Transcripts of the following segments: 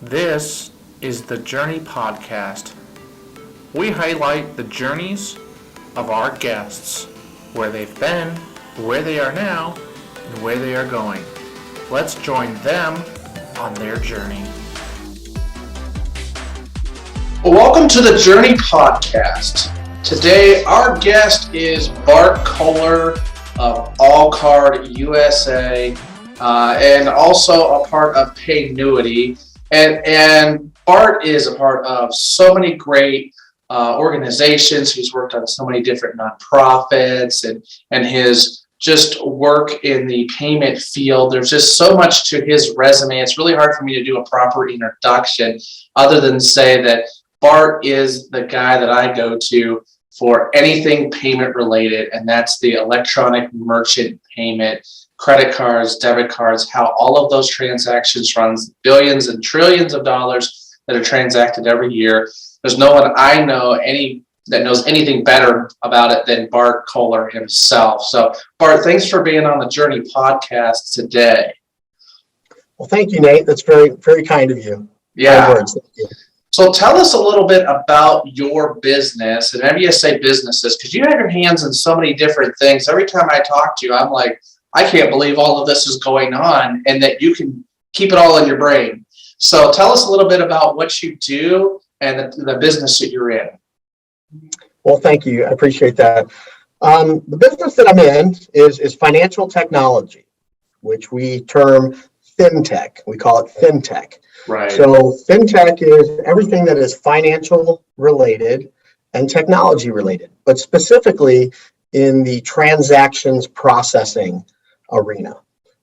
This is the Journey Podcast. We highlight the journeys of our guests, where they've been, where they are now, and where they are going. Let's join them on their journey. Welcome to the Journey Podcast. Today, our guest is Bart Kohler of Allcard USA, and also a part of Paynuity. And Bart is a part of so many great organizations. He's worked on so many different nonprofits, and his just work in the payment field. There's just so much to his resume. It's really hard for me to do a proper introduction other than say that Bart is the guy that I go to for anything payment related, and that's the electronic merchant payment, credit cards, debit cards, how all of those transactions runs billions and trillions of dollars that are transacted every year. There's no one I know that knows anything better about it than Bart Kohler himself. So Bart, thanks for being on the Journey Podcast today. Well, thank you, Nate. That's very, very kind of you. Yeah. Kind words. Thank you. So tell us a little bit about your business, and maybe you say businesses, because you have your hands in so many different things. Every time I talk to you, I'm like, I can't believe all of this is going on and that you can keep it all in your brain. So tell us a little bit about what you do and the business that you're in. Well, thank you. I appreciate that. The business that I'm in is financial technology, which we term fintech. We call it fintech. Right. So fintech is everything that is financial related and technology related, but specifically in the transactions processing arena.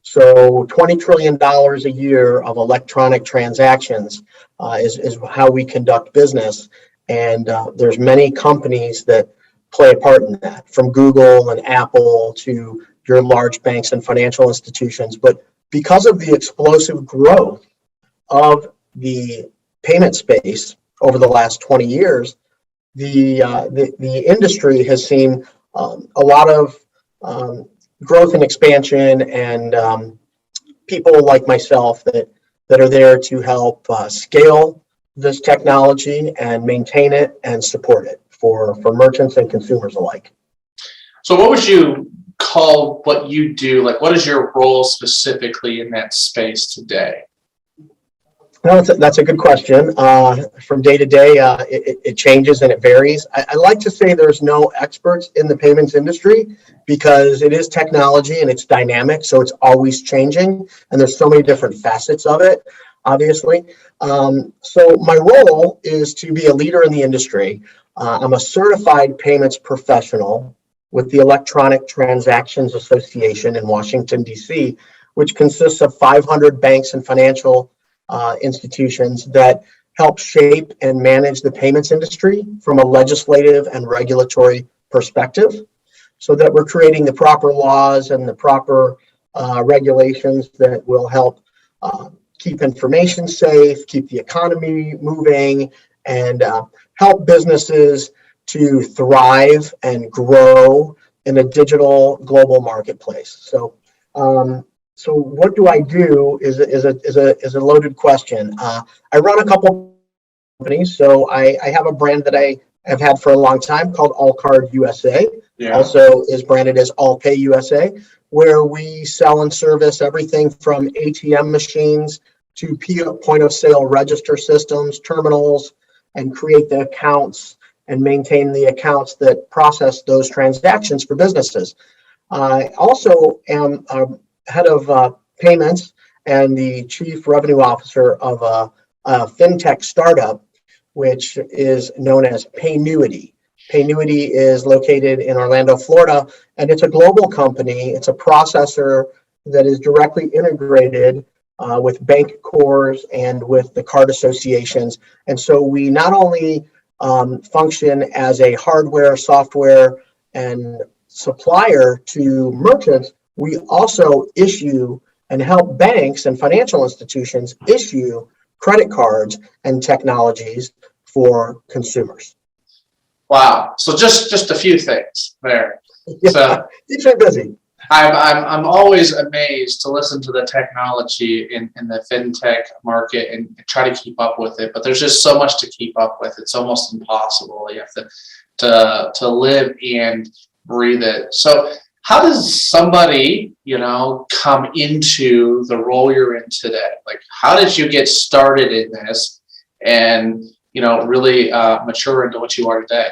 So $20 trillion a year of electronic transactions is how we conduct business. And there's many companies that play a part in that, from Google and Apple to your large banks and financial institutions. But because of the explosive growth of the payment space over the last 20 years, the industry has seen a lot of growth and expansion, and people like myself that are there to help scale this technology and maintain it and support it for merchants and consumers alike. So what would you call what you do? Like, what is your role specifically in that space today? Well, that's a good question. From day to day, it changes and it varies. I like to say there's no experts in the payments industry because it is technology and it's dynamic, so it's always changing, and there's so many different facets of it, obviously. So my role is to be a leader in the industry. I'm a certified payments professional with the Electronic Transactions Association in Washington, D.C., which consists of 500 banks and financial institutions that help shape and manage the payments industry from a legislative and regulatory perspective, so that we're creating the proper laws and the proper regulations that will help keep information safe, keep the economy moving, and help businesses to thrive and grow in a digital global marketplace. So what do I do is a loaded question. I run a couple companies. So I have a brand that I have had for a long time called Allcard USA. Yeah. Also is branded as Allpay USA, where we sell and service everything from ATM machines to point of sale register systems, terminals, and create the accounts and maintain the accounts that process those transactions for businesses. I also am head of payments and the chief revenue officer of a fintech startup, which is known as Paynuity. Paynuity is located in Orlando, Florida, and it's a global company. It's a processor that is directly integrated with bank cores and with the card associations. And so we not only function as a hardware, software, and supplier to merchants, we also issue and help banks and financial institutions issue credit cards and technologies for consumers. Wow. So just a few things there. Yeah, so, keeps me busy. I'm always amazed to listen to the technology in the fintech market and try to keep up with it. But there's just so much to keep up with. It's almost impossible. You have to live and breathe it. So how does somebody, come into the role you're in today? Like, how did you get started in this and, really mature into what you are today?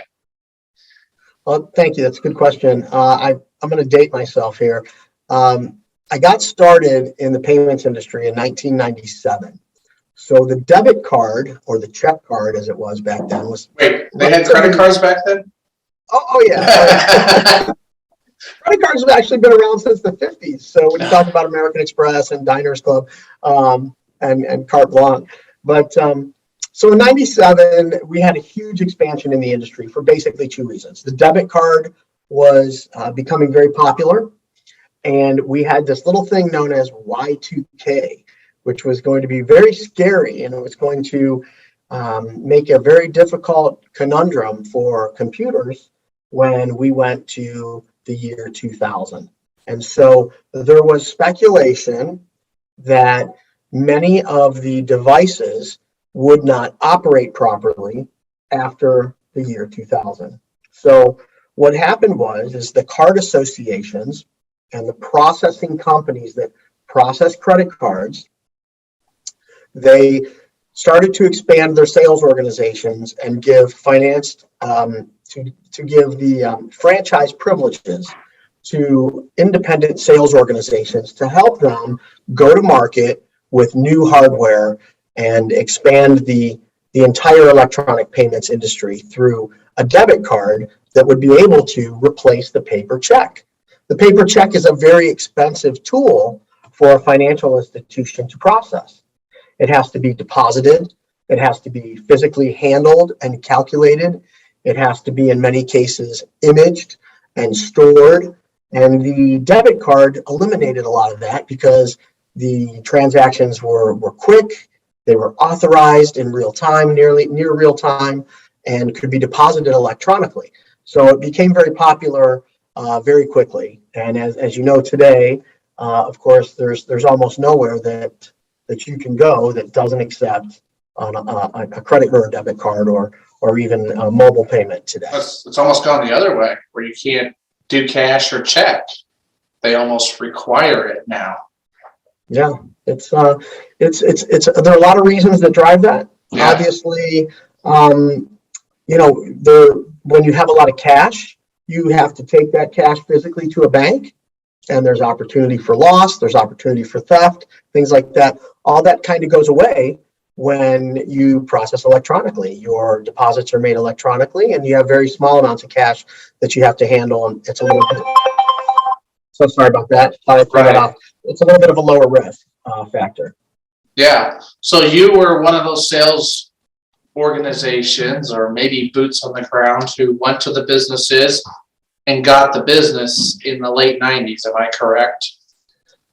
Well, thank you. That's a good question. I'm going to date myself here. I got started in the payments industry in 1997. So the debit card, or the check card as it was back then, was... Wait, they had credit cards back then? Oh yeah. Credit cards have actually been around since the 50s. So when you talk about American Express and Diners Club and Carte Blanche. But so in 97, we had a huge expansion in the industry for basically two reasons. The debit card was becoming very popular, and we had this little thing known as Y2K, which was going to be very scary, and it was going to make a very difficult conundrum for computers when we went to the year 2000. And so there was speculation that many of the devices would not operate properly after the year 2000. So what happened is the card associations and the processing companies that process credit cards, they started to expand their sales organizations and give to give the franchise privileges to independent sales organizations to help them go to market with new hardware and expand the entire electronic payments industry through a debit card that would be able to replace the paper check. The paper check is a very expensive tool for a financial institution to process. It has to be deposited. It has to be physically handled and calculated. It has to be, in many cases, imaged and stored. And the debit card eliminated a lot of that because the transactions were quick. They were authorized in real time, near real time, and could be deposited electronically. So it became very popular very quickly. And as you know today, of course, there's almost nowhere that you can go that doesn't accept a credit or a debit card or even a mobile payment today. It's almost gone the other way, where you can't do cash or check. They almost require it now. Yeah, it's there are a lot of reasons that drive that. Yeah. Obviously, when you have a lot of cash, you have to take that cash physically to a bank, and there's opportunity for loss, there's opportunity for theft, things like that. All that kind of goes away when you process electronically. Your deposits are made electronically, and you have very small amounts of cash that you have to handle, and it's a little bit... So sorry about that. It's a little bit of a lower risk factor. Yeah. So you were one of those sales organizations, or maybe boots on the ground, who went to the businesses and got the business in the late 90s. Am I correct?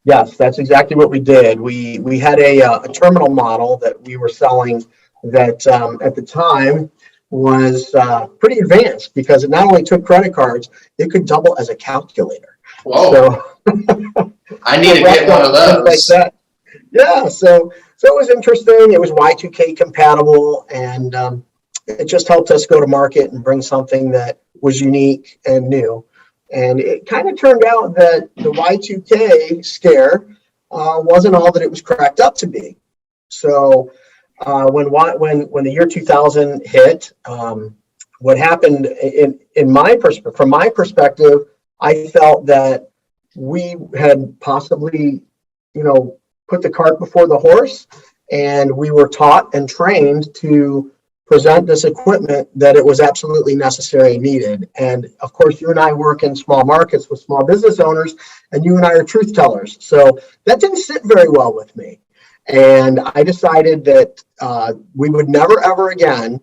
Yes, that's exactly what we did. We had a terminal model that we were selling that at the time was pretty advanced, because it not only took credit cards, it could double as a calculator. Whoa. So, I need to get one of those. Like that. Yeah, so it was interesting. It was Y2K compatible, and it just helped us go to market and bring something that was unique and new. And it kind of turned out that the Y2K scare wasn't all that it was cracked up to be. So when the year 2000 hit, what happened from my perspective, I felt that we had possibly, put the cart before the horse, and we were taught and trained to present this equipment that it was absolutely necessary and needed. And of course, you and I work in small markets with small business owners, and you and I are truth tellers. So that didn't sit very well with me. And I decided that we would never, ever again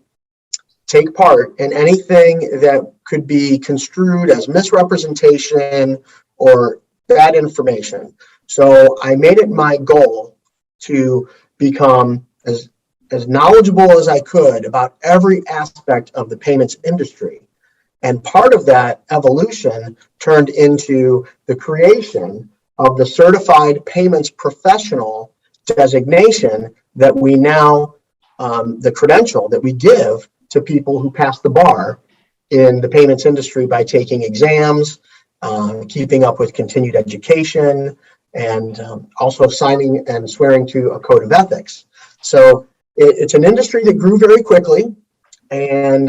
take part in anything that could be construed as misrepresentation or bad information. So I made it my goal to become as knowledgeable as I could about every aspect of the payments industry. And part of that evolution turned into the creation of the Certified Payments Professional designation that we now, the credential that we give to people who pass the bar in the payments industry by taking exams, keeping up with continued education, and also signing and swearing to a code of ethics. So it's an industry that grew very quickly, and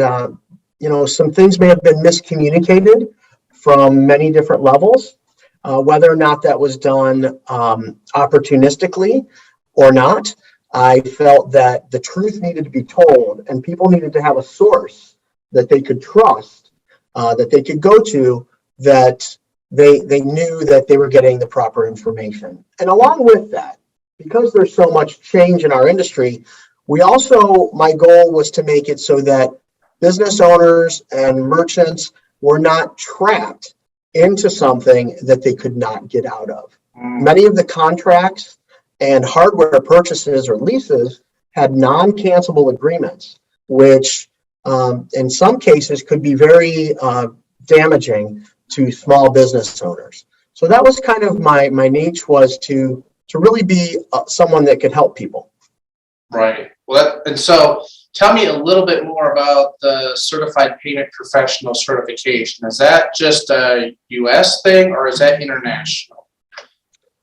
some things may have been miscommunicated from many different levels. Whether or not that was done opportunistically or not, I felt that the truth needed to be told, and people needed to have a source that they could trust, that they could go to, that they knew that they were getting the proper information. And along with that, because there's so much change in our industry, my goal was to make it so that business owners and merchants were not trapped into something that they could not get out of. Many of the contracts and hardware purchases or leases had non-cancelable agreements, which in some cases could be very damaging to small business owners. So that was kind of my niche, was to really be someone that could help people. Right. Well, and so tell me a little bit more about the Certified Payment Professional certification. Is that just a U.S. thing, or is that international?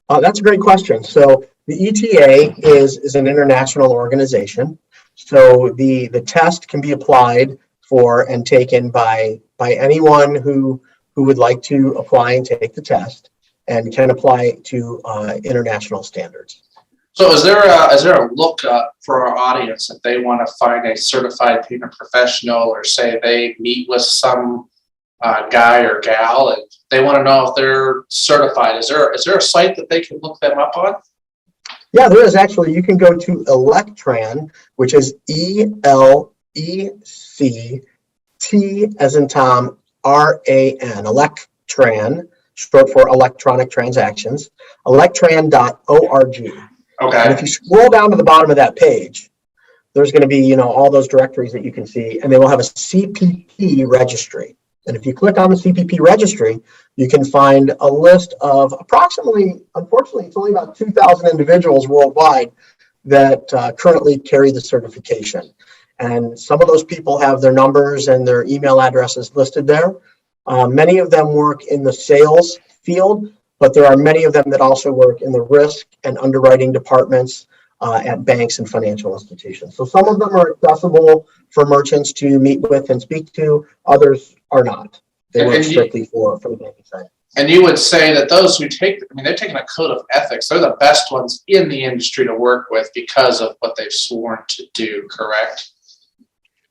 That's a great question. So the ETA is an international organization. So the test can be applied for and taken by anyone who would like to apply and take the test, and can apply to international standards. So is there a lookup for our audience if they want to find a certified payment professional, or say they meet with some guy or gal and they want to know if they're certified? Is there a site that they can look them up on? Yeah, there is actually. You can go to Electran, which is ELECT as in Tom, RAN, Electran, short for electronic transactions, electran.org. Okay. And if you scroll down to the bottom of that page, there's going to be, all those directories that you can see, and they will have a CPP registry. And if you click on the CPP registry, you can find a list of approximately, unfortunately, it's only about 2,000 individuals worldwide that currently carry the certification. And some of those people have their numbers and their email addresses listed there. Many of them work in the sales field, but there are many of them that also work in the risk and underwriting departments at banks and financial institutions. So some of them are accessible for merchants to meet with and speak to, others are not. They work strictly for the banking side. And you would say that those who they're taking a code of ethics. They're the best ones in the industry to work with because of what they've sworn to do, correct?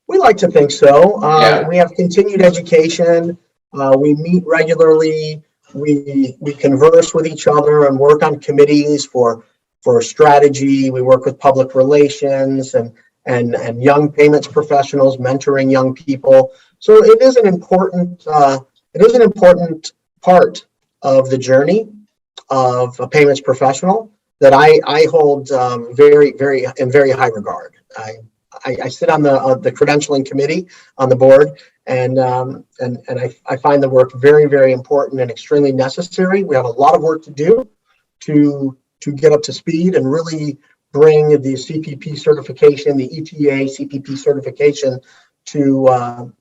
We like to think so. Yeah. We have continued education. We meet regularly. We converse with each other and work on committees for strategy. We work with public relations and young payments professionals, mentoring young people. So it is an important part of the journey of a payments professional that I hold very high regard. I sit on the credentialing committee on the board, and I find the work very, very important and extremely necessary. We have a lot of work to do to get up to speed and really bring the CPP certification, the ETA CPP certification to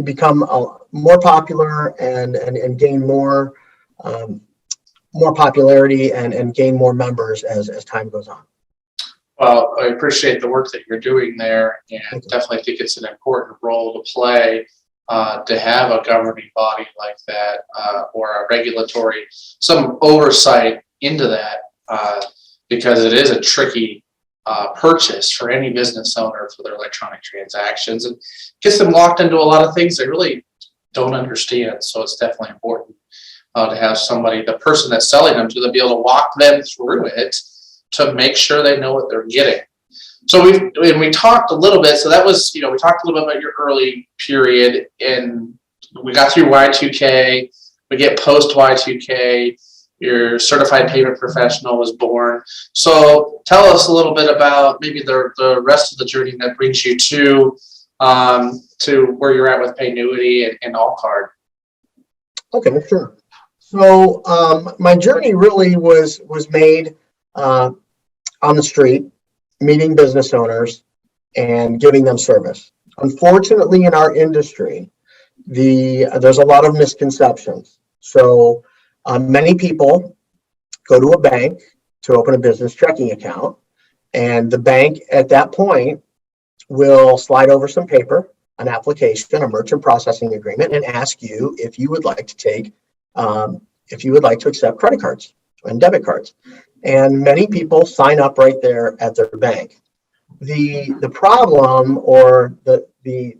become more popular and gain more popularity and gain more members as time goes on. Well, I appreciate the work that you're doing there, and definitely think it's an important role to play to have a governing body like that, or a regulatory, some oversight into that, because it is a tricky purchase for any business owner for their electronic transactions, and gets them locked into a lot of things they really don't understand. So it's definitely important to have somebody, the person that's selling them to be able to walk them through it, to make sure they know what they're getting. So we talked a little bit. So that was, we talked a little bit about your early period, and we got through Y2K. We get post Y2K. Your certified payment professional was born. So tell us a little bit about maybe the rest of the journey that brings you to to where you're at with Paynuity and All Card. Okay, sure. So my journey really was made on the street, meeting business owners and giving them service. Unfortunately, in our industry, there's a lot of misconceptions. So many people go to a bank to open a business checking account, and the bank at that point will slide over some paper, an application, a merchant processing agreement, and ask you if you would like to take, if you would like to accept credit cards and debit cards. And many people sign up right there at their bank. The problem or the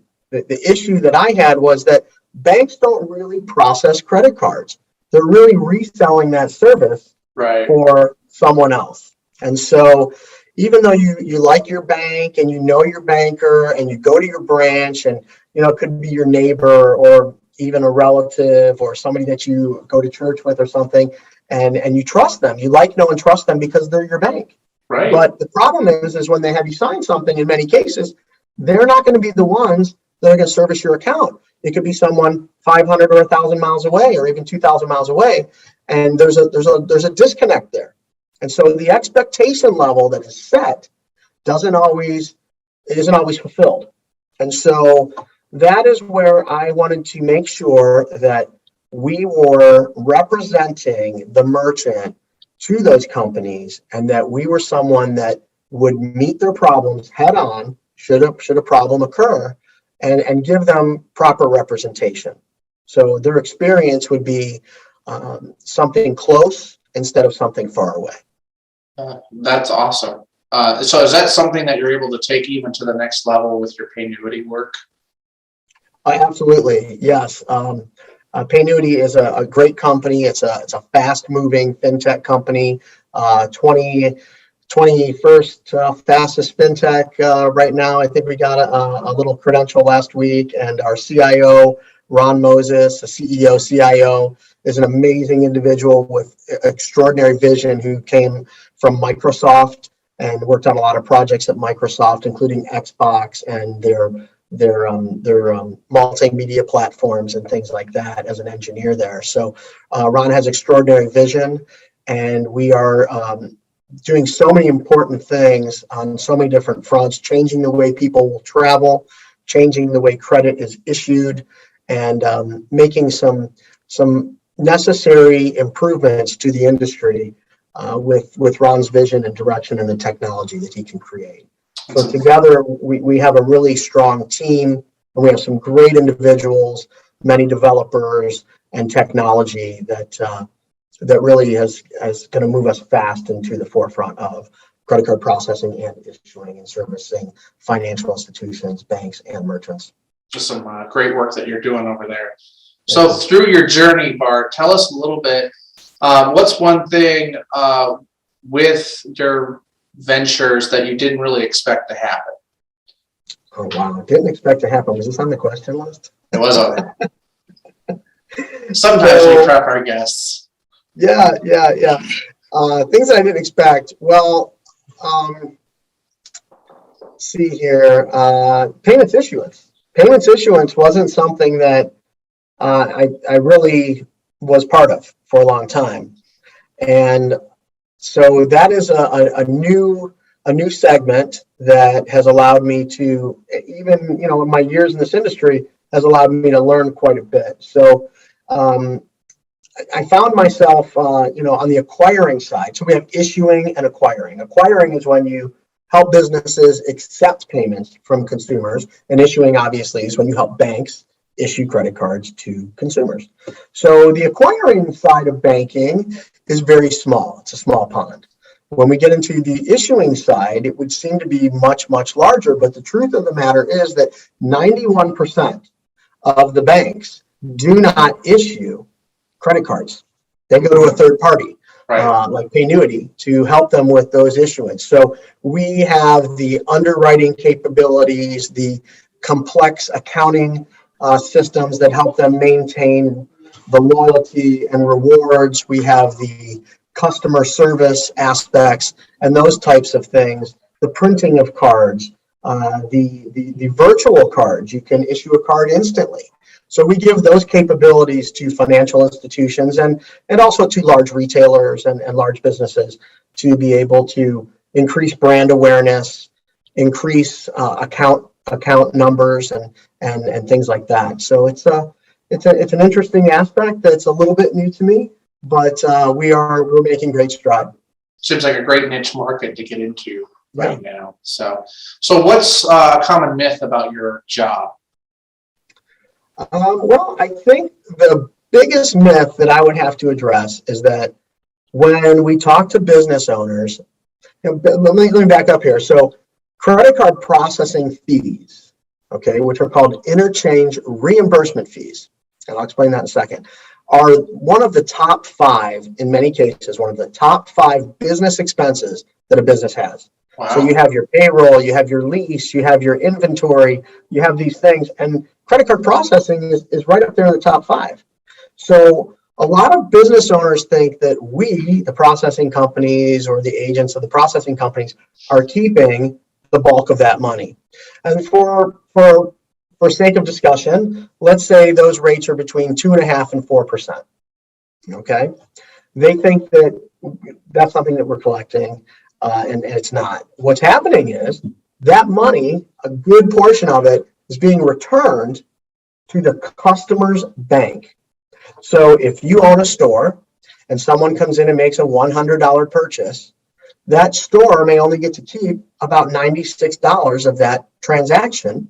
issue that I had was that banks don't really process credit cards. They're really reselling that service for someone else. And so even though you like your bank and you know your banker and you go to your branch and, it could be your neighbor or even a relative or somebody that you go to church with or something, and you trust them, you like, know, and trust them because they're your bank. Right. But the problem is when they have you sign something, in many cases, they're not going to be the ones that are going to service your account. It could be someone 500 or 1,000 miles away, or even 2,000 miles away, and there's a disconnect there. And so the expectation level that is set isn't always fulfilled. And so that is where I wanted to make sure that we were representing the merchant to those companies, and that we were someone that would meet their problems head on, should a problem occur, and give them proper representation. So their experience would be something close instead of something far away. That's awesome. So is that something that you're able to take even to the next level with your Paynuity work? Absolutely, yes. Paynuity is a great company. It's a fast-moving fintech company. 21st fastest fintech right now. I think we got a little credential last week, and our CIO, Ron Moses, the CEO, CIO, is an amazing individual with extraordinary vision who came from Microsoft and worked on a lot of projects at Microsoft, including Xbox and their multimedia platforms and things like that as an engineer there. So Ron has extraordinary vision, and we are doing so many important things on so many different fronts, changing the way people will travel, changing the way credit is issued, and making some necessary improvements to the industry with Ron's vision and direction and the technology that he can create. So together, we have a really strong team, and we have some great individuals, many developers, and technology that really is going to move us fast into the forefront of credit card processing and issuing and servicing financial institutions, banks, and merchants. Just some great work that you're doing over there. So through your journey, Bart, tell us a little bit, what's one thing with your ventures that you didn't really expect to happen? Oh, wow. Didn't expect to happen. Was this on the question list? It was on there. Sometimes we prep our guests. Yeah. Things that I didn't expect. Well, see here. Payments issuance. Payments issuance wasn't something that I really was part of for a long time. And so that is a new segment that has allowed me to, even, in my years in this industry, has allowed me to learn quite a bit. So I found myself, on the acquiring side. So we have issuing and acquiring. Acquiring is when you help businesses accept payments from consumers, and issuing, obviously, is when you help banks issue credit cards to consumers. So the acquiring side of banking is very small. It's a small pond. When we get into the issuing side, it would seem to be much, much larger. But the truth of the matter is that 91% of the banks do not issue credit cards. They go to a third party, like Paynuity, to help them with those issuance. So we have the underwriting capabilities, the complex accounting systems that help them maintain the loyalty and rewards. We have the customer service aspects and those types of things, the printing of cards, the virtual cards. You can issue a card instantly. So we give those capabilities to financial institutions and also to large retailers and large businesses to be able to increase brand awareness, increase account numbers and things like that. So it's an interesting aspect that's a little bit new to me, but we're making great strides. Seems like a great niche market to get into right now. So what's a common myth about your job? Well, I think the biggest myth that I would have to address is that when we talk to business owners, let me back up here. So credit card processing fees, okay, which are called interchange reimbursement fees, and I'll explain that in a second, are one of the top 5, in many cases, one of the top 5 business expenses that a business has. Wow. So you have your payroll, you have your lease, you have your inventory, you have these things, and credit card processing is right up there in the top 5. So a lot of business owners think that we, the processing companies or the agents of the processing companies, are keeping the bulk of that money. And for sake of discussion, let's say those rates are between 2.5% and 4%. Okay, they think that that's something that we're collecting, and it's not. What's happening is that money, a good portion of it, is being returned to the customer's bank. So if you own a store and someone comes in and makes a $100 purchase, that store may only get to keep about $96 of that transaction.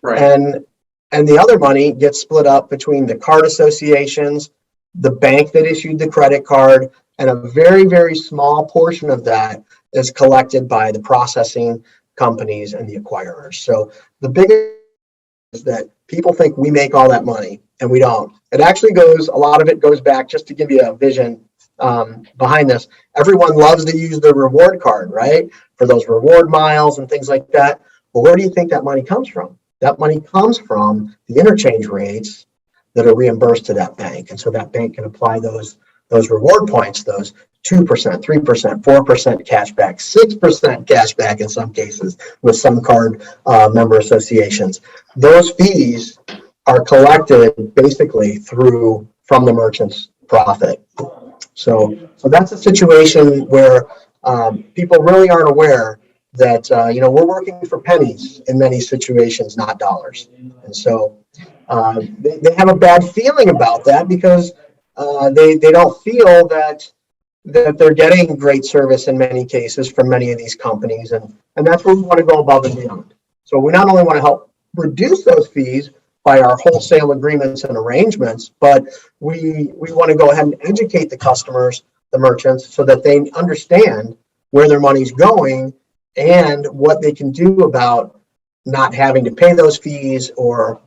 Right. And the other money gets split up between the card associations, the bank that issued the credit card, and a very, very small portion of that is collected by the processing companies and the acquirers. So the biggest is that people think we make all that money, and we don't. It actually a lot of it goes back, just to give you a vision behind this. Everyone loves to use the reward card, right? For those reward miles and things like that. But where do you think that money comes from? That money comes from the interchange rates that are reimbursed to that bank. And so that bank can apply those reward points, those 2%, 3%, 4% cash back, 6% cash back in some cases with some card member associations. Those fees are collected basically from the merchant's profit. So that's a situation where people really aren't aware that we're working for pennies in many situations, not dollars. And so they have a bad feeling about that because they don't feel that they're getting great service in many cases from many of these companies, and that's where we want to go above and beyond. So we not only want to help reduce those fees by our wholesale agreements and arrangements, but we want to go ahead and educate the customers, the merchants, so that they understand where their money's going and what they can do about not having to pay those fees or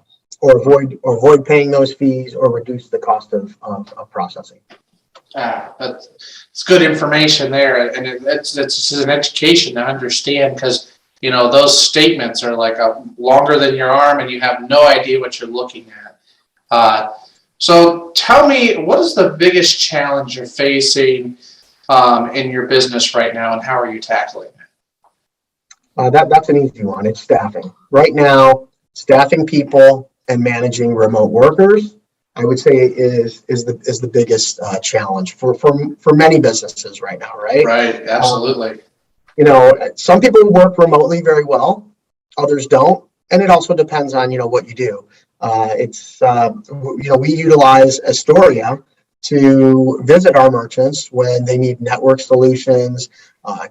avoid paying those fees or reduce the cost of processing. It's good information there, and it's an education to understand, because those statements are like longer than your arm, and you have no idea what you're looking at. So tell me, what is the biggest challenge you're facing in your business right now, and how are you tackling it? That's an easy one. It's staffing. Right now, staffing people and managing remote workers, I would say is the biggest challenge for many businesses right now, right? Right, absolutely. Some people work remotely very well, others don't, and it also depends on what you do. We utilize Astoria to visit our merchants when they need network solutions,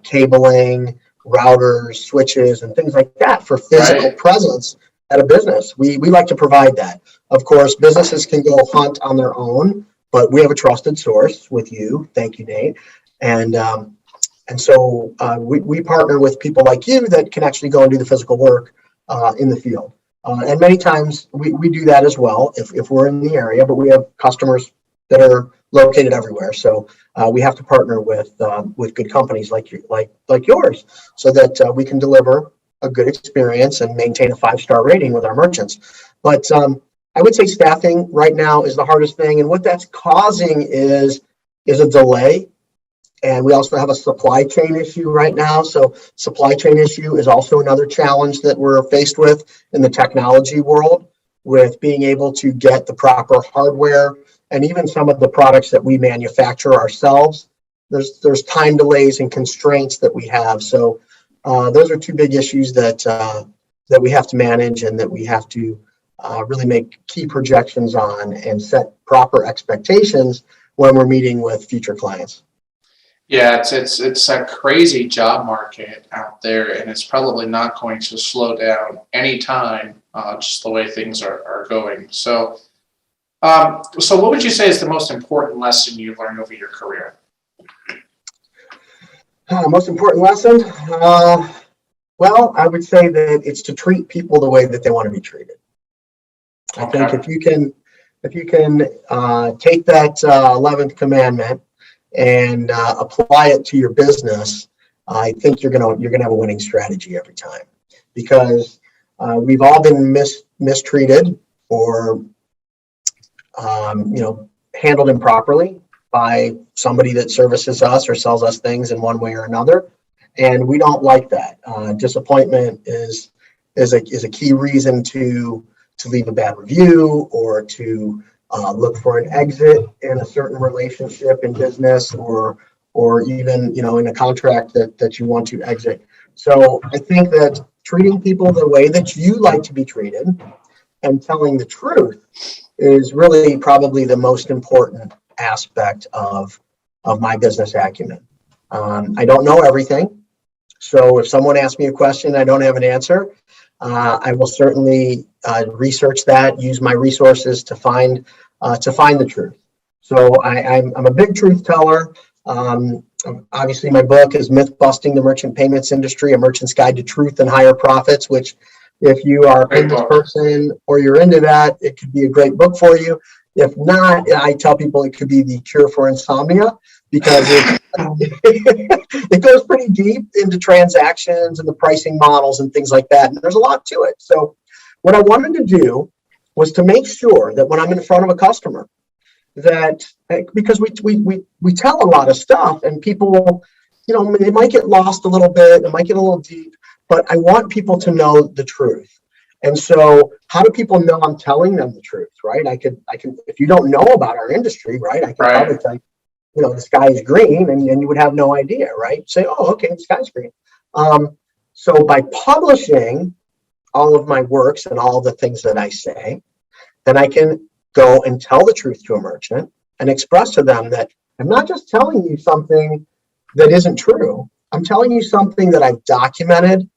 cabling, routers, switches, and things like that for physical presence at a business. We like to provide that. Of course, businesses can go hunt on their own, but we have a trusted source with you. Thank you, Nate. And so we partner with people like you that can actually go and do the physical work in the field. And many times we do that as well if we're in the area, but we have customers that are located everywhere. So we have to partner with good companies like yours so that we can deliver a good experience and maintain a 5-star rating with our merchants. But I would say staffing right now is the hardest thing, and what that's causing is a delay And we also have a supply chain issue right now. So supply chain issue is also another challenge that we're faced with in the technology world, with being able to get the proper hardware and even some of the products that we manufacture ourselves. There's time delays and constraints that we have. So those are two big issues that we have to manage, and that we have to really make key projections on and set proper expectations when we're meeting with future clients. Yeah, it's a crazy job market out there, and it's probably not going to slow down anytime, just the way things are going. So, so what would you say is the most important lesson you learned over your career? Most important lesson? Well, I would say that it's to treat people the way that they want to be treated. I think if you can take that 11th commandment and apply it to your business, I think you're gonna have a winning strategy every time, because we've all been mistreated or handled improperly by somebody that services us or sells us things in one way or another, and we don't like that. Disappointment is a key reason to leave a bad review, or to look for an exit in a certain relationship in business, or even in a contract that you want to exit. So I think that treating people the way that you like to be treated and telling the truth is really probably the most important aspect of my business acumen. I don't know everything, so if someone asks me a question I don't have an answer, I will certainly research that, use my resources to find the truth. So I'm a big truth teller. Obviously, my book is Myth Busting the Merchant Payments Industry: A Merchant's Guide to Truth and Higher Profits, which, if you are a payments person or you're into that, it could be a great book for you. If not, I tell people it could be the cure for insomnia, because it goes pretty deep into transactions and the pricing models and things like that. And there's a lot to it. So what I wanted to do was to make sure that when I'm in front of a customer, that, because we tell a lot of stuff, and people, they might get lost a little bit, it might get a little deep, but I want people to know the truth. And so how do people know I'm telling them the truth, right? I can, if you don't know about our industry, right, I can probably tell you, the sky is green, and you would have no idea, right? Say, oh, okay, the sky's green. So by publishing all of my works and all the things that I say, then I can go and tell the truth to a merchant and express to them that I'm not just telling you something that isn't true. I'm telling you something that I've documented,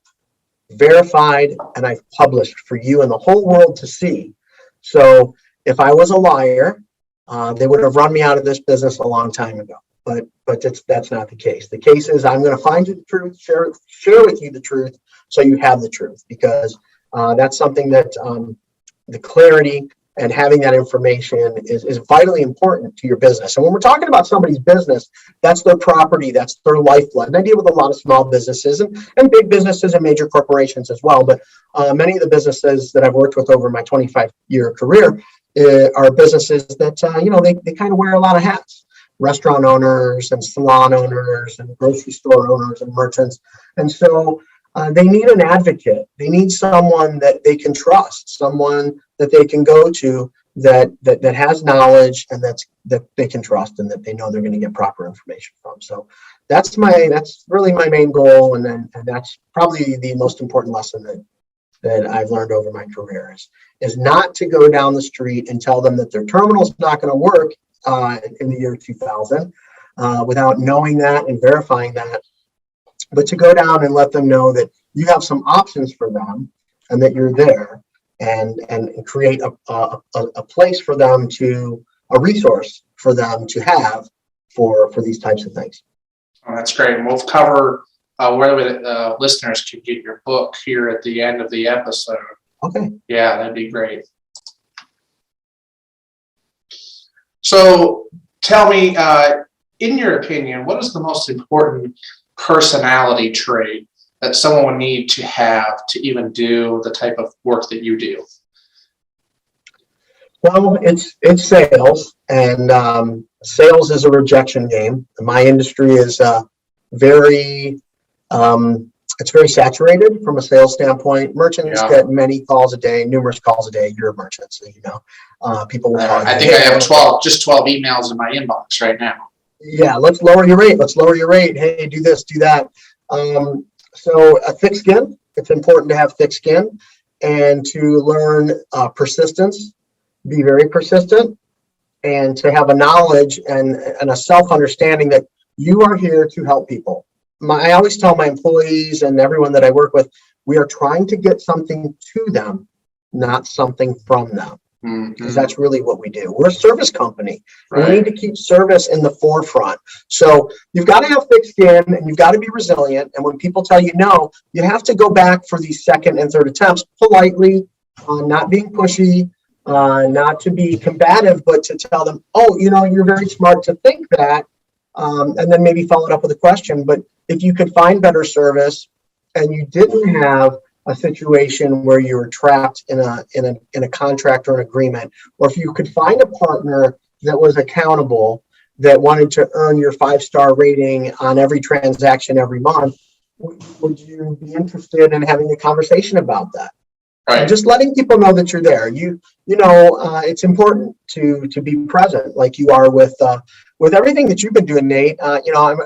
verified, and I've published for you and the whole world to see. So if I was a liar, they would have run me out of this business a long time ago. But that's not the case. The case is, I'm going to find you the truth, share with you the truth, so you have the truth, because that's something that the clarity and having that information is vitally important to your business. And when we're talking about somebody's business, that's their property, that's their lifeblood. And I deal with a lot of small businesses and big businesses and major corporations as well. But many of the businesses that I've worked with over my 25-year career are businesses that, they kind of wear a lot of hats. Restaurant owners and salon owners and grocery store owners and merchants. And so they need an advocate. They need someone that they can trust, someone that they can go to that has knowledge, and that they can trust, and that they know they're going to get proper information from. So that's really my main goal, and that's probably the most important lesson that I've learned over my career is not to go down the street and tell them that their terminal's not going to work in the year 2000 without knowing that and verifying that, but to go down and let them know that you have some options for them, and that you're there, and create a place for them, a resource for them to have for these types of things. Oh, that's great. And we'll cover where the listeners could get your book here at the end of the episode. Okay. Yeah, that'd be great. So tell me, in your opinion, what is the most important personality trait that someone would need to have to even do the type of work that you do? Well, it's sales. And sales is a rejection game. My industry is very, it's very saturated from a sales standpoint. Merchants get many calls a day, numerous calls a day. You're a merchant, so you know. People will call you. I think I have 12 emails in my inbox right now. Yeah, let's lower your rate. Let's lower your rate. Hey, do this, do that. So a thick skin. It's important to have thick skin and to learn persistence, be very persistent, and to have a knowledge and a self-understanding that you are here to help people. I always tell my employees and everyone that I work with, we are trying to get something to them, not something from them. Because that's really what we do. We're a service company. Right. We need to keep service in the forefront. So you've got to have thick skin and you've got to be resilient. And when people tell you no, you have to go back for these second and third attempts politely, not being pushy, not to be combative, but to tell them, oh, you know, you're very smart to think that, and then maybe follow it up with a question. But if you could find better service and you didn't have a situation where you were trapped in a contract or an agreement, or if you could find a partner that was accountable, that wanted to earn your 5-star rating on every transaction every month, would you be interested in having a conversation about that? Right. Just letting people know that you're there. It's important to be present, like you are with everything that you've been doing, Nate. I'm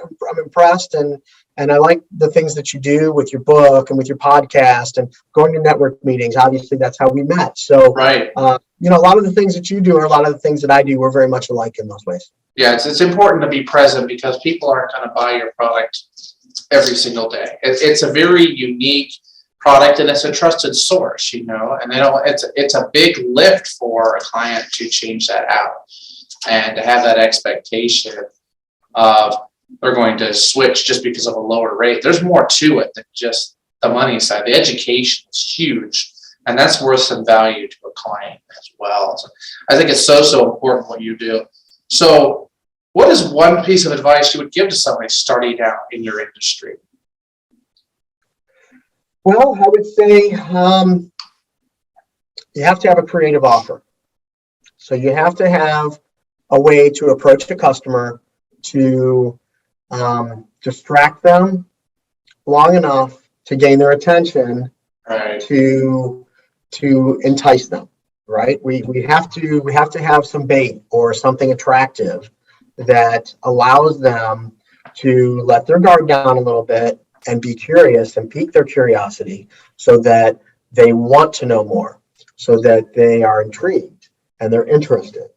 impressed and I like the things that you do with your book and with your podcast and going to network meetings. Obviously, that's how we met. So, right. A lot of the things that you do are a lot of the things that I do. We're very much alike in those ways. Yeah, it's important to be present because people aren't going to buy your product every single day. It's a very unique product and it's a trusted source, and it's a big lift for a client to change that out and to have that expectation of they're going to switch just because of a lower rate. There's more to it than just the money side. The education is huge, and that's worth some value to a client as well. So I think it's so important what you do. So what is one piece of advice you would give to somebody starting out in your industry? Well, I would say you have to have a creative offer. So you have to have a way to approach a customer to distract them long enough to gain their attention, right, to entice them, right? We have to have some bait or something attractive that allows them to let their guard down a little bit and be curious and pique their curiosity so that they want to know more, so that they are intrigued and they're interested.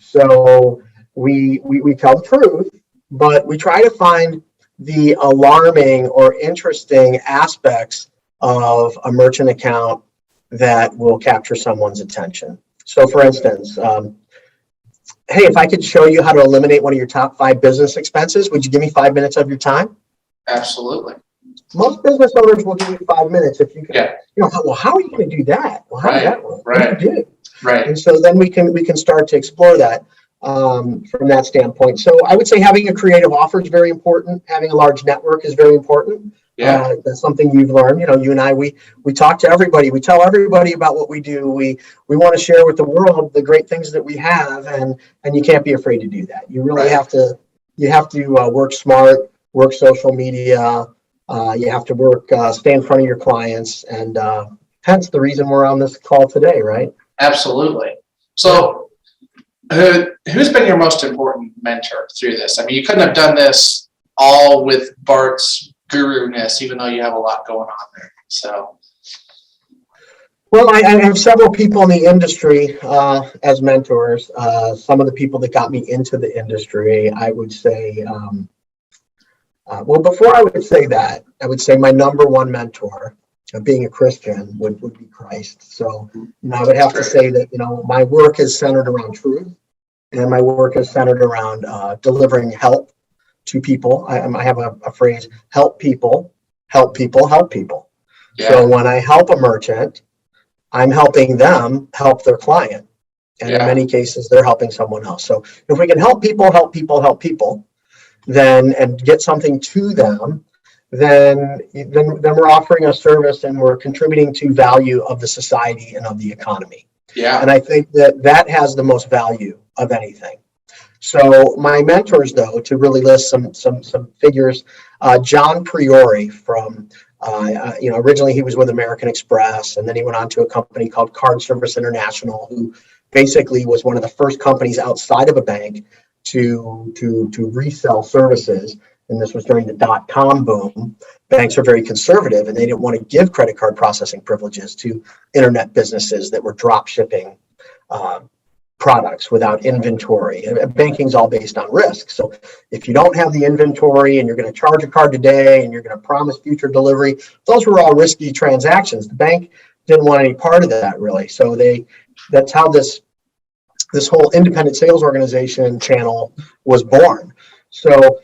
So we tell the truth, but we try to find the alarming or interesting aspects of a merchant account that will capture someone's attention. So for instance, hey, if I could show you how to eliminate one of your top 5 business expenses, would you give me 5 minutes of your time? Absolutely. Most business owners will give you 5 minutes if you can. Yeah. Well, how are you going to do that? Well, how does that work? Right. What do you do? Right. And so then we can start to explore that from that standpoint. So I would say having a creative offer is very important. Having a large network is very important. Yeah. That's something you've learned. You and I, we talk to everybody. We tell everybody about what we do. We want to share with the world the great things that we have, and you can't be afraid to do that. You really have to. You have to work smart, work social media. You have to work, stay in front of your clients, and hence the reason we're on this call today, right? Absolutely. So, who's been your most important mentor through this? I mean, you couldn't have done this all with Bart's guru-ness, even though you have a lot going on there. So, well, I have several people in the industry as mentors. Some of the people that got me into the industry, I would say. Well, before I would say that, I would say my number one mentor, being a Christian, would be Christ. So, I would have to say that, my work is centered around truth, and my work is centered around delivering help to people. I have a phrase: help people, help people, help people. Yeah. So when I help a merchant, I'm helping them help their client, and in many cases, they're helping someone else. So if we can help people, help people, help people, then and get something to them, then we're offering a service and we're contributing to value of the society and of the economy. Yeah. And I think that has the most value of anything. So my mentors, though, to really list some figures, John Priori from, originally he was with American Express, and then he went on to a company called Card Service International, who basically was one of the first companies outside of a bank to resell services. And this was during the dot-com boom. Banks are very conservative, and they didn't want to give credit card processing privileges to internet businesses that were drop shipping products without inventory. Banking's all based on risk. So if you don't have the inventory and you're going to charge a card today and you're going to promise future delivery, those were all risky transactions. The bank didn't want any part of that, really. So that's how this whole independent sales organization channel was born. So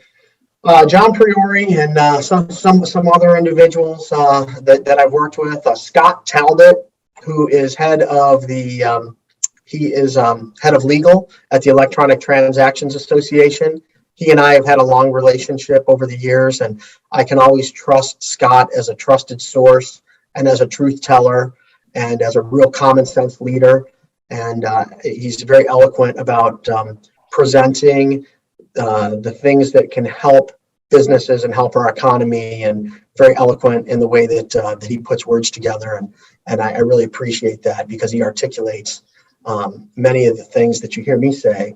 John Priori and some other individuals that I've worked with, Scott Talbot, who is head of head of legal at the Electronic Transactions Association. He and I have had a long relationship over the years, and I can always trust Scott as a trusted source and as a truth teller and as a real common sense leader. And he's very eloquent about presenting the things that can help businesses and help our economy, and very eloquent in the way that he puts words together. And I really appreciate that, because he articulates many of the things that you hear me say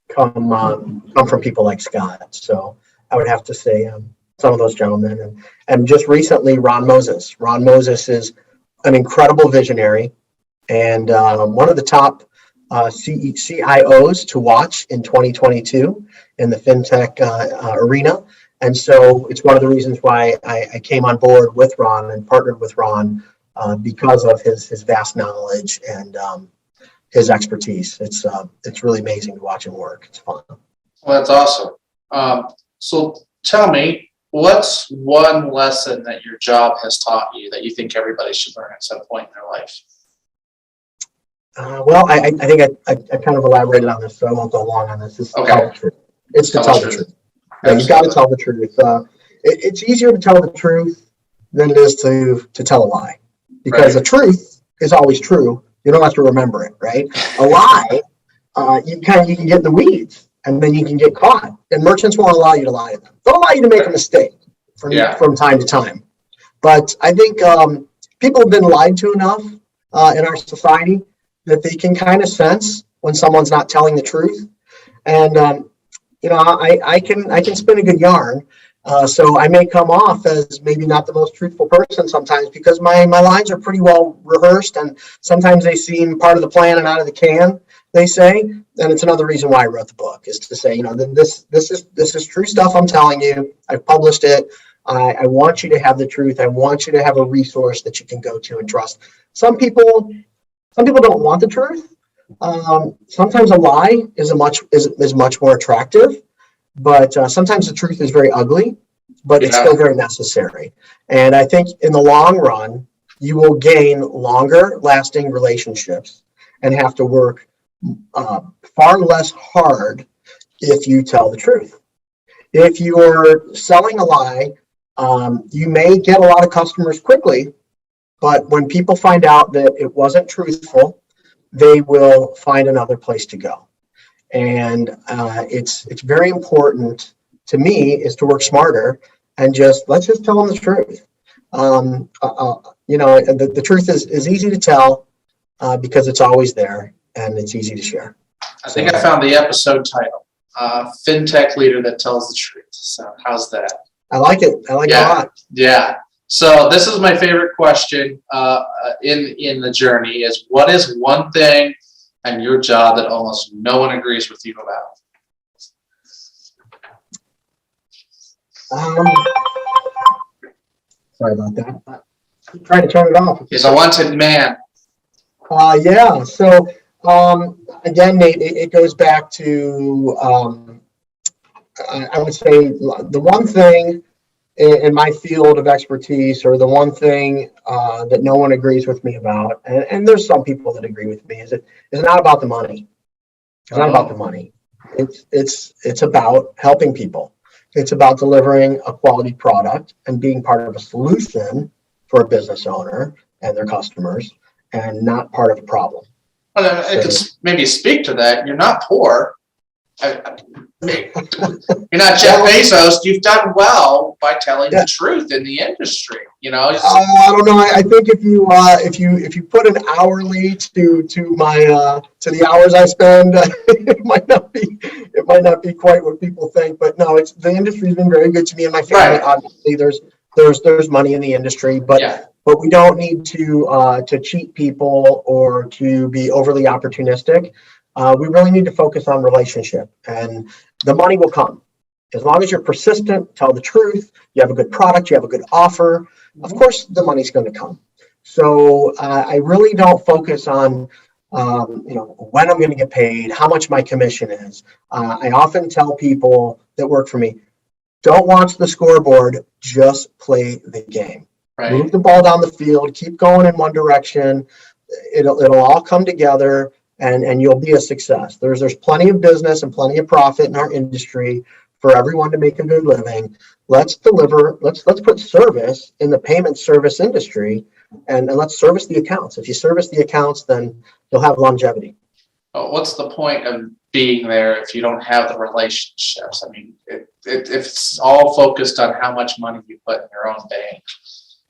come from people like Scott. So I would have to say some of those gentlemen. And just recently, Ron Moses. Ron Moses is an incredible visionary and one of the top CIOs to watch in 2022 in the fintech arena. And so it's one of the reasons why I came on board with Ron and partnered with Ron because of his vast knowledge and his expertise. It's really amazing to watch him work. It's fun. Well, that's awesome. So tell me, what's one lesson that your job has taught you that you think everybody should learn at some point in their life? Well, I think I kind of elaborated on this, so I won't go long on this. It's to tell the truth. It's to tell the truth. Yeah, you've got to tell the truth. It's easier to tell the truth than it is to tell a lie, because the truth is always true. You don't have to remember it, right? A lie, you can get in the weeds, and then you can get caught. And merchants won't allow you to lie to them. They'll allow you to make a mistake from time to time. But I think people have been lied to enough in our society that they can kind of sense when someone's not telling the truth. And I can spin a good yarn. So I may come off as maybe not the most truthful person sometimes, because my lines are pretty well rehearsed, and sometimes they seem part of the plan and out of the can, they say. And it's another reason why I wrote the book, is to say, this is true stuff I'm telling you. I've published it. I want you to have the truth. I want you to have a resource that you can go to and trust. Some people don't want the truth. Sometimes a lie is much more attractive, but sometimes the truth is very ugly, but it's still very necessary. And I think in the long run, you will gain longer lasting relationships and have to work far less hard if you tell the truth. If you're selling a lie, you may get a lot of customers quickly, but when people find out that it wasn't truthful, they will find another place to go. And it's very important to me is to work smarter and let's just tell them the truth. The truth is easy to tell because it's always there and it's easy to share. I think I found the episode title, FinTech Leader That Tells the Truth. So how's that? I like it. I like it a lot. Yeah. So this is my favorite question in the journey is, what is one thing in your job that almost no one agrees with you about? Sorry about that. I'm trying to turn it off. He's a wanted man. Yeah. So again, Nate, it goes back to I would say the one thing in my field of expertise, or the one thing that no one agrees with me about, and there's some people that agree with me, is it's not about the money. It's not about the money. It's about helping people. It's about delivering a quality product and being part of a solution for a business owner and their customers, and not part of a problem. Well, I could maybe speak to that. You're not poor. Hey, you're not Jeff Bezos. You've done well by telling the truth in the industry. I don't know. I think if you put an hourly to my to the hours I spend, it might not be quite what people think. But no, the industry's been very good to me and my family. Right. Obviously, there's money in the industry, but we don't need to cheat people or to be overly opportunistic. We really need to focus on relationship, and the money will come. As long as you're persistent, tell the truth, you have a good product, you have a good offer, of course the money's going to come. So I really don't focus on when I'm going to get paid, how much my commission is. I often tell people that work for me, don't watch the scoreboard, just play the game. Right. Move the ball down the field, keep going in one direction. It'll all come together, and you'll be a success. There's plenty of business and plenty of profit in our industry for everyone to make a good living. Let's deliver, let's put service in the payment service industry, and let's service the accounts. If you service the accounts, then you'll have longevity. Well, what's the point of being there if you don't have the relationships? I mean, if it's all focused on how much money you put in your own bank,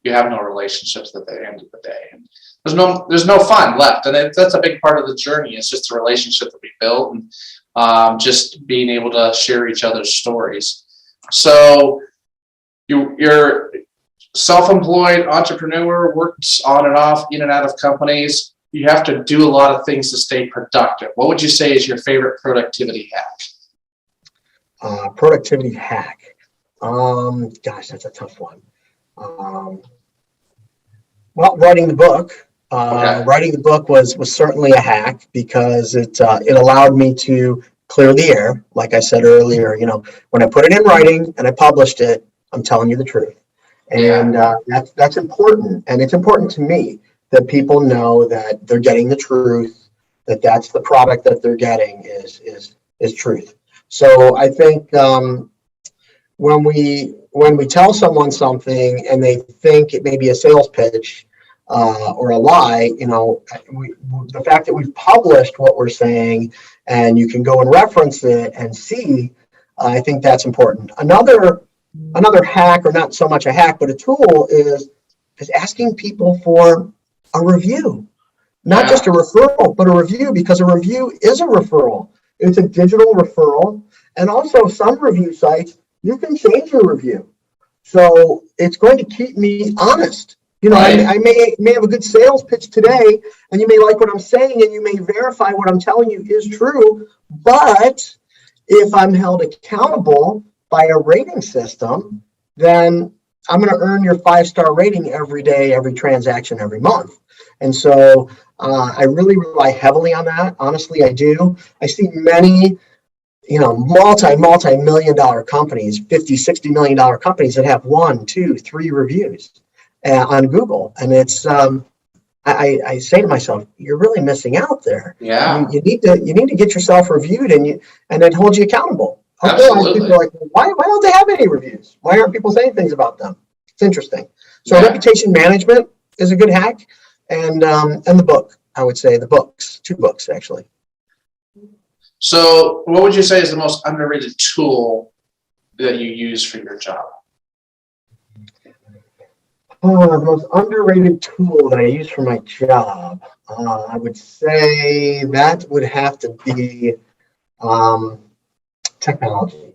you have no relationships at the end of the day. And there's no fun left, and that's a big part of the journey. It's just the relationship that we built, and just being able to share each other's stories. So you're self-employed entrepreneur, works on and off, in and out of companies. You have to do a lot of things to stay productive. What would you say is your favorite productivity hack? Productivity hack. Gosh, that's a tough one. Well, writing the book. Writing the book was certainly a hack, because it allowed me to clear the air. Like I said earlier, when I put it in writing and I published it, I'm telling you the truth. And that's important. And it's important to me that people know that they're getting the truth, that's the product that they're getting is truth. So I think when we tell someone something and they think it may be a sales pitch or a lie, the fact that we've published what we're saying and you can go and reference it and see, I think that's important. Another hack, or not so much a hack, but a tool is asking people for a review, not just a referral, but a review, because a review is a referral. It's a digital referral. And also some review sites, you can change your review. So it's going to keep me honest. I may have a good sales pitch today, and you may like what I'm saying, and you may verify what I'm telling you is true. But if I'm held accountable by a rating system, then I'm going to earn your 5-star rating every day, every transaction, every month. And so I really rely heavily on that. Honestly, I do. I see many, multi-million dollar companies, $50-60 million companies that have 1, 2, 3 reviews on Google. And it's, I say to myself, you're really missing out there. Yeah. You need to get yourself reviewed, and then hold you accountable. Absolutely. People are like, why don't they have any reviews? Why aren't people saying things about them? It's interesting. So reputation management is a good hack, and the book, I would say 2 books actually. So what would you say is the most underrated tool that you use for your job? The most underrated tool that I use for my job, I would say that would have to be technology.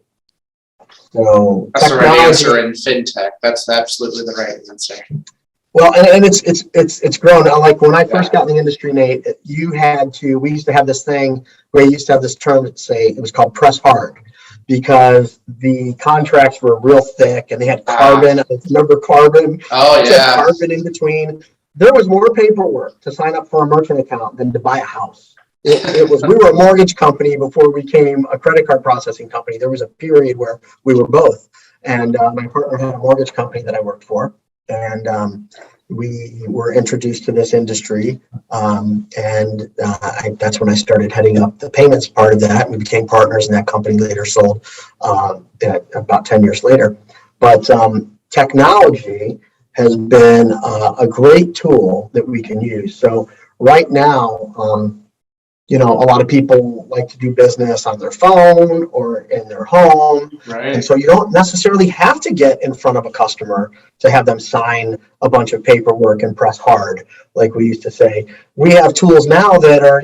So that's the right answer in fintech. That's absolutely the right answer. Well, and it's grown. Like when I first got in the industry, Nate, we used to have this thing where we used to have this term that it was called press hard, because the contracts were real thick and they had carbon. Remember carbon? Oh yeah. Carbon in between. There was more paperwork to sign up for a merchant account than to buy a house. We were a mortgage company before we became a credit card processing company. There was a period where we were both. And my partner had a mortgage company that I worked for. And we were introduced to this industry. That's when I started heading up the payments part of that. We became partners, and that company later sold about 10 years later. But technology has been a great tool that we can use. So right now, a lot of people like to do business on their phone or in their home. Right. And so you don't necessarily have to get in front of a customer to have them sign a bunch of paperwork and press hard, like we used to say. We have tools now that are,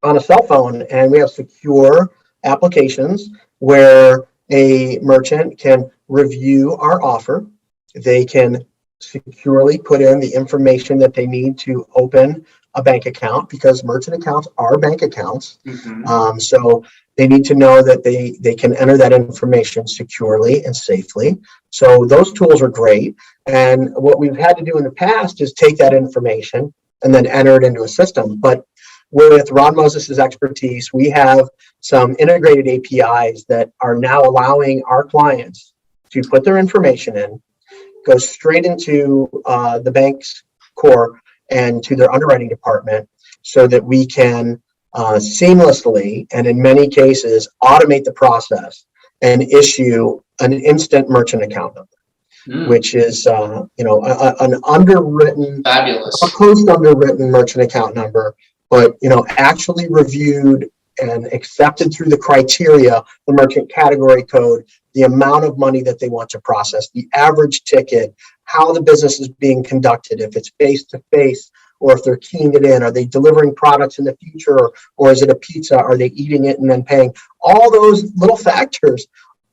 on a cell phone, and we have secure applications where a merchant can review our offer. They can securely put in the information that they need to open a bank account, because merchant accounts are bank accounts. Mm-hmm. So they need to know that they can enter that information securely and safely. So those tools are great. And what we've had to do in the past is take that information and then enter it into a system. But with Ron Moses' expertise, we have some integrated APIs that are now allowing our clients to put their information in, go straight into the bank's core and to their underwriting department, so that we can seamlessly, and in many cases, automate the process and issue an instant merchant account number, which is an underwritten, Fabulous. a post-underwritten merchant account number, but actually reviewed and accepted through the criteria, the merchant category code, the amount of money that they want to process, the average ticket, how the business is being conducted, if it's face-to-face or if they're keying it in, are they delivering products in the future, or is it a pizza, are they eating it and then paying? All those little factors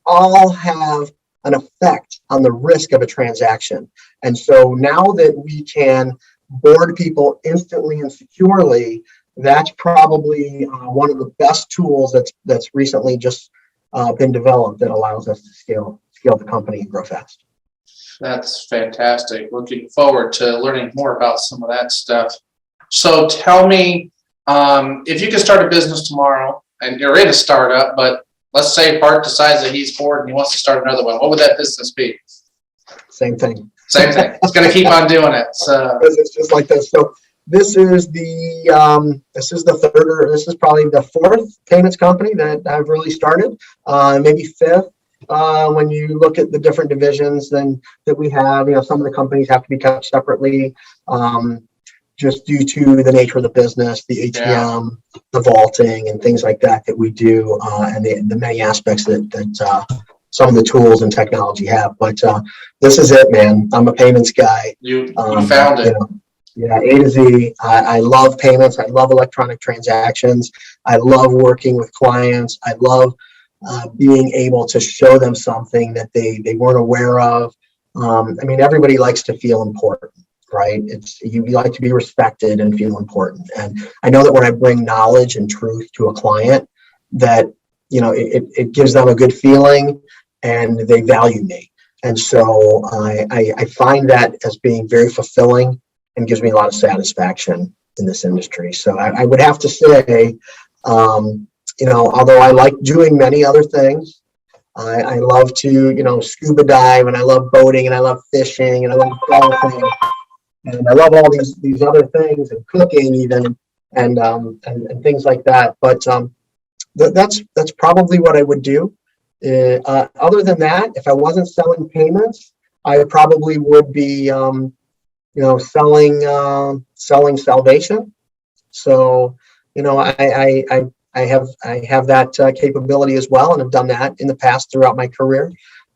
all have an effect on the risk of a transaction. And so now that we can board people instantly and securely, that's probably one of the best tools that's recently just been developed that allows us to scale the company and grow fast. That's fantastic. Looking forward to learning more about some of that stuff. So tell me, if you could start a business tomorrow, and you're in a startup, but let's say Bart decides that he's bored and he wants to start another one, what would that business be? Same thing. Same thing. It's going to keep on doing it. So it's just like this. So this is probably the fourth payments company that I've really started, maybe fifth. When you look at the different divisions that we have, some of the companies have to be kept separately, just due to the nature of the business, the ATM, the vaulting, and things like that we do, and the many aspects that some of the tools and technology have. But this is it, man. I'm a payments guy. You found it. Yeah, A to Z. I love payments. I love electronic transactions. I love working with clients. I love being able to show them something that they weren't aware of. Everybody likes to feel important, right? You like to be respected and feel important. And I know that when I bring knowledge and truth to a client, that it gives them a good feeling and they value me. And so I find that as being very fulfilling and gives me a lot of satisfaction in this industry. So I would have to say, although I like doing many other things, I love to, scuba dive, and I love boating, and I love fishing, and I love golfing, and I love all these other things, and cooking even, and things like that. But that's probably what I would do. Other than that, if I wasn't selling payments, I probably would be, selling salvation. So, I have that capability as well, and have done that in the past throughout my career,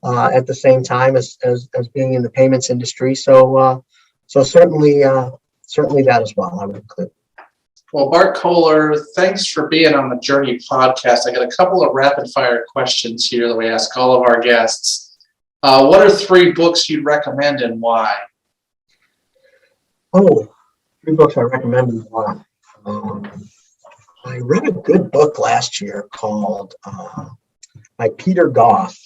at the same time as being in the payments industry. So certainly that as well, I would include. Well, Bart Kohler, thanks for being on the Journey podcast. I got a couple of rapid fire questions here that we ask all of our guests. What are 3 books you'd recommend and why? Oh, 3 books I recommend and why. I read a good book last year called by Peter Goff.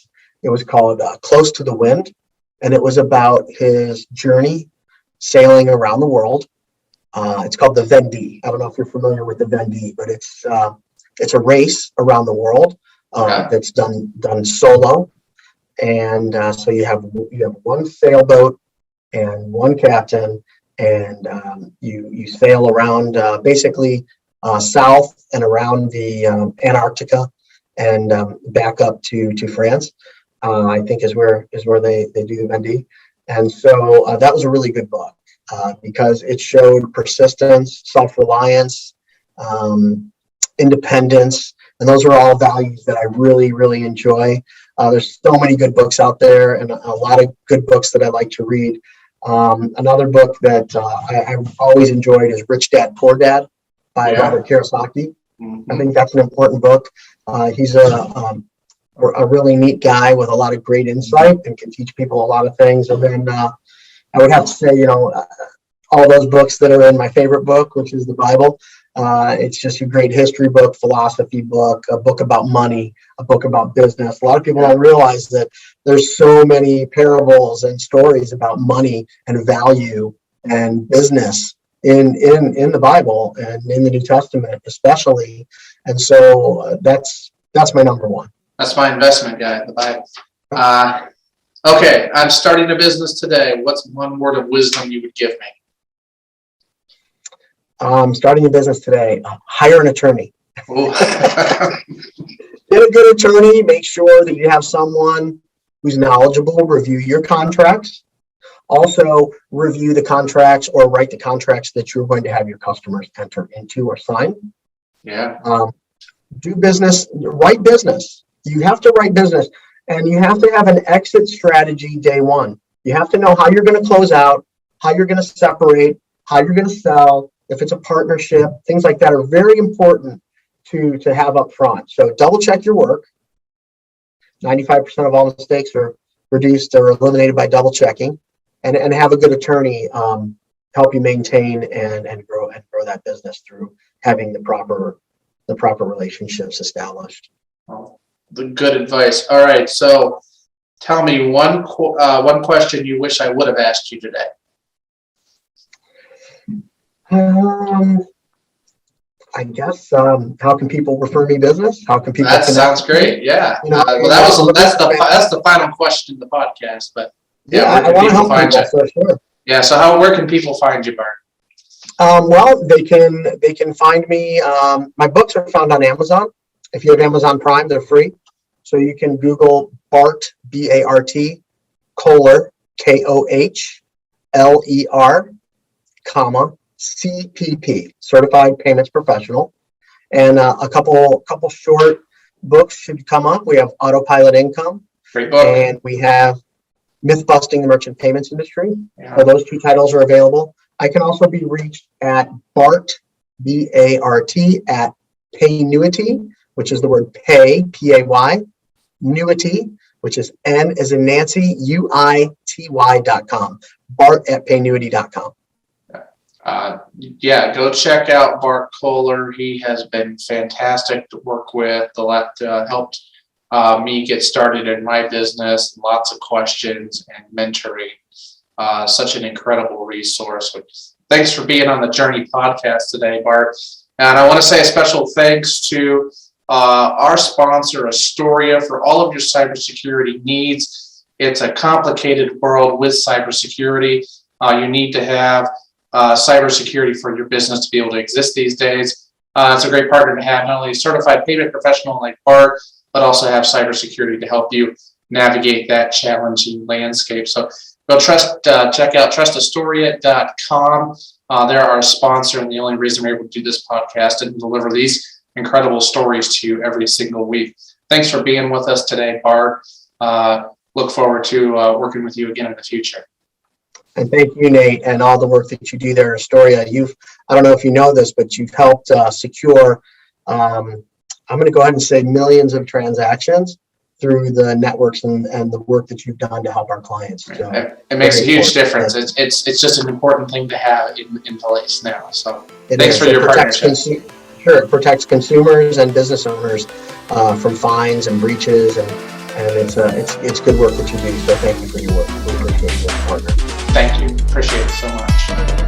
It was called Close to the Wind, and it was about his journey sailing around the world. It's called the Vendée. I don't know if you're familiar with the Vendée, but it's a race around the world that's done solo, and so you have one sailboat and one captain, and you sail around basically south and around the Antarctica, and back up to France. I think is where they do the Vendée, and so that was a really good book. Because it showed persistence, self-reliance, independence, and those are all values that I really, really enjoy. There's so many good books out there, and a lot of good books that I like to read. Another book that I've always enjoyed is Rich Dad, Poor Dad by Robert Karasaki. I think that's an important book. He's a really neat guy with a lot of great insight and can teach people a lot of things. And then I would have to say, all those books that are in my favorite book, which is the Bible. It's just a great history book, philosophy book, a book about money, a book about business. A lot of people don't realize that there's so many parables and stories about money and value and business in the Bible and in the New Testament especially. And so that's my number one. That's my investment guy, the Bible. Okay, I'm starting a business today. What's one word of wisdom you would give me? Starting a business today, hire an attorney. Get a good attorney. Make sure that you have someone who's knowledgeable. Review your contracts. Also, review the contracts or write the contracts that you're going to have your customers enter into or sign. Yeah. Do business, write business. You have to write business, and you have to have an exit strategy day one. You have to know how you're going to close out, how you're going to separate, how you're going to sell. If it's a partnership, things like that are very important to have up front. So double check your work. 95% of all mistakes are reduced or eliminated by double checking, and have a good attorney help you maintain and grow that business through having the proper relationships established. Well, the good advice. All right, so tell me one question you wish I would have asked you today. I guess how can people refer me business? How can people? That sounds great. Yeah. Well, that's the final question of the podcast. But I want to help find people for sure. Yeah. So where can people find you, Bart? Well, they can find me. My books are found on Amazon. If you have Amazon Prime, they're free. So you can Google Bart, B-A-R-T, Kohler, K-O-H-L-E-R, CPP, Certified Payments Professional, and a couple short books should come up. We have Autopilot Income, great book, and we have Myth Busting the Merchant Payments Industry. Yeah. So those two titles are available. I can also be reached at Bart, B-A-R-T, at Paynuity, which is the word pay, P-A-Y, Nuity, which is N as in Nancy, UITY.com, Bart at Paynuity.com. Go check out Bart Kohler. He has been fantastic to work with. Helped me get started in my business. Lots of questions and mentoring. Such an incredible resource. Thanks for being on the Journey podcast today, Bart. And I want to say a special thanks to our sponsor, Astoria, for all of your cybersecurity needs. It's a complicated world with cybersecurity. You need to have cybersecurity for your business to be able to exist these days. It's a great partner to have, not only a certified payment professional like Bart, but also have cybersecurity to help you navigate that challenging landscape. So go check out trustastoria.com. They're our sponsor, and the only reason we're able to do this podcast and deliver these incredible stories to you every single week. Thanks for being with us today, Bart. Look forward to working with you again in the future. And thank you, Nate, and all the work that you do there at Astoria. I don't know if you know this, but you've helped secure, I'm going to go ahead and say millions of transactions through the networks and the work that you've done to help our clients. So it makes a huge difference. It's just an important thing to have in place now. So thanks for your partnership. Sure, it protects consumers and business owners from fines and breaches, and it's good work that you do. So thank you for your work. We appreciate you as a partner. Thank you. Appreciate it so much.